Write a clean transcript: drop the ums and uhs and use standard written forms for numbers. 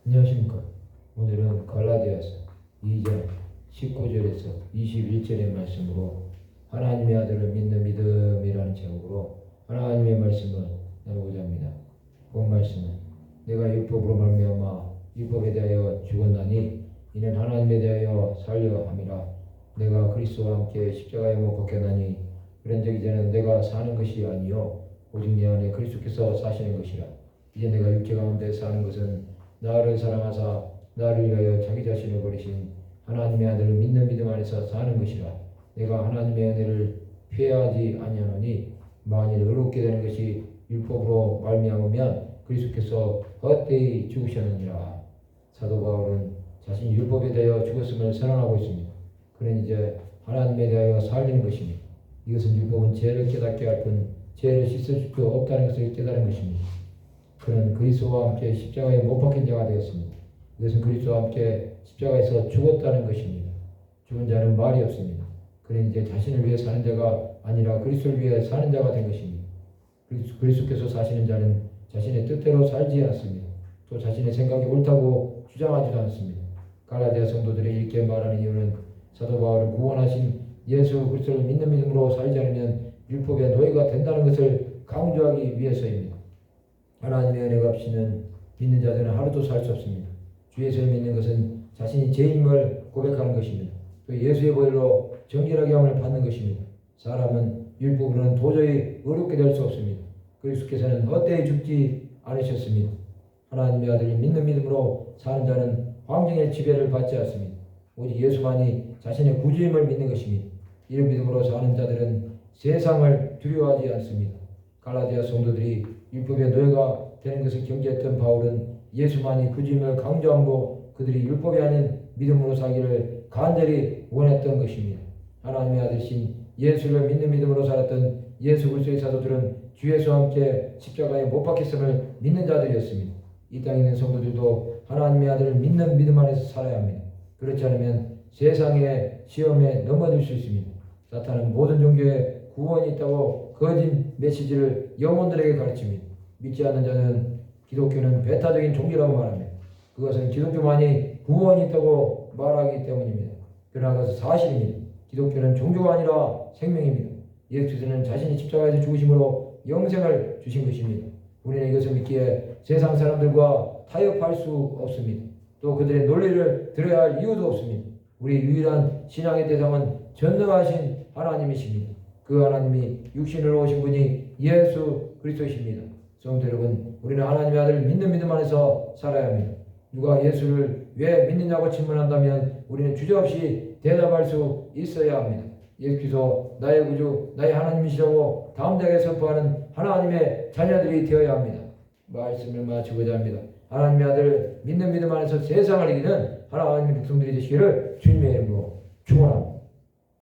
안녕하십니까. 오늘은 갈라디아서 2장 19절에서 21절의 말씀으로 하나님의 아들을 믿는 믿음이라는 제목으로 하나님의 말씀을 나누고자 합니다. 본 말씀은 내가 율법으로 말미암아 율법에 대하여 죽었나니 이는 하나님에 대하여 살려 함이라. 내가 그리스도와 함께 십자가에 못 박혔나니 그런즉 이제는 내가 사는 것이 아니요 오직 내 안에 그리스도께서 사시는 것이라. 이제 내가 육체 가운데 사는 것은 나를 사랑하사 나를 위하여 자기 자신을 버리신 하나님의 아들을 믿는 믿음 안에서 사는 것이라. 내가 하나님의 은혜를 피하지 아니하노니 만일 의롭게 되는 것이 율법으로 말미암으면 그리스도께서 헛되이 죽으셨느니라. 사도 바울은 자신이 율법에 대하여 죽었음을 선언하고 있습니다. 그는 이제 하나님에 대하여 살리는 것입니다. 이것은 율법은 죄를 깨닫게 할 뿐 죄를 씻을 수 없다는 것을 깨달은 것입니다. 그는 그리스도와 함께 십자가에 못 박힌 자가 되었습니다. 이것은 그리스도와 함께 십자가에서 죽었다는 것입니다. 죽은 자는 말이 없습니다. 그는 이제 자신을 위해 사는 자가 아니라 그리스도를 위해 사는 자가 된 것입니다. 그리스도께서 사시는 자는 자신의 뜻대로 살지 않습니다. 또 자신의 생각이 옳다고 주장하지도 않습니다. 갈라디아 성도들이 이렇게 말하는 이유는 사도 바울은 구원하신 예수 그리스도를 믿는 믿음으로 살지 않으면 율법의 노예가 된다는 것을 강조하기 위해서입니다. 하나님의 은혜가 없이는 믿는 자들은 하루도 살 수 없습니다. 주 예수를 믿는 것은 자신이 죄임을 고백하는 것입니다. 또 예수의 보혈로 정결하게 함을 받는 것입니다. 사람은 율법으로는 도저히 의롭게 될 수 없습니다. 그리스도께서는 헛되이 죽지 않으셨습니다. 하나님의 아들을 믿는 믿음으로 사는 자는 황정의 지배를 받지 않습니다. 오직 예수만이 자신의 구주임을 믿는 것입니다. 이런 믿음으로 사는 자들은 세상을 두려워하지 않습니다. 갈라디아 성도들이 율법의 노예가 되는 것을 경계했던 바울은 예수만이 구주임을 강조함으로 그들이 율법이 아닌 믿음으로 살기를 간절히 원했던 것입니다. 하나님의 아들이신 예수를 믿는 믿음으로 살았던 예수 그리스도의 사도들은 주 예수와 함께 십자가에 못 박혔음을 믿는 자들이었습니다. 이 땅에 있는 성도들도 하나님의 아들을 믿는 믿음 안에서 살아야 합니다. 그렇지 않으면 세상의 시험에 넘어질 수 있습니다. 사탄은 모든 종교에 구원이 있다고 거짓 메시지를 영혼들에게 가르칩니다. 믿지 않는 자는 기독교는 배타적인 종교라고 말합니다. 그것은 기독교만이 구원이 있다고 말하기 때문입니다. 그러나 그것은 사실입니다. 기독교는 종교가 아니라 생명입니다. 예수께서는 자신이 십자가에서 죽으심으로 영생을 주신 것입니다. 우리는 이것을 믿기에 세상 사람들과 타협할 수 없습니다. 또 그들의 논리를 들어야 할 이유도 없습니다. 우리 유일한 신앙의 대상은 전능하신 하나님이십니다. 그 하나님이 육신으로 오신 분이 예수 그리스도이십니다. 성도 여러분, 우리는 하나님의 아들을 믿는 믿음 안에서 살아야 합니다. 누가 예수를 왜 믿느냐고 질문한다면 우리는 주저없이 대답할 수 있어야 합니다. 예수께서 나의 구주, 나의 하나님이시라고 담대하게 선포하는 하나님의 자녀들이 되어야 합니다. 말씀을 마치고자 합니다. 하나님의 아들 믿는 믿음 안에서 세상을 이기는 하나님의 백성들이 되시기를 주님의 이름으로 축원합니다.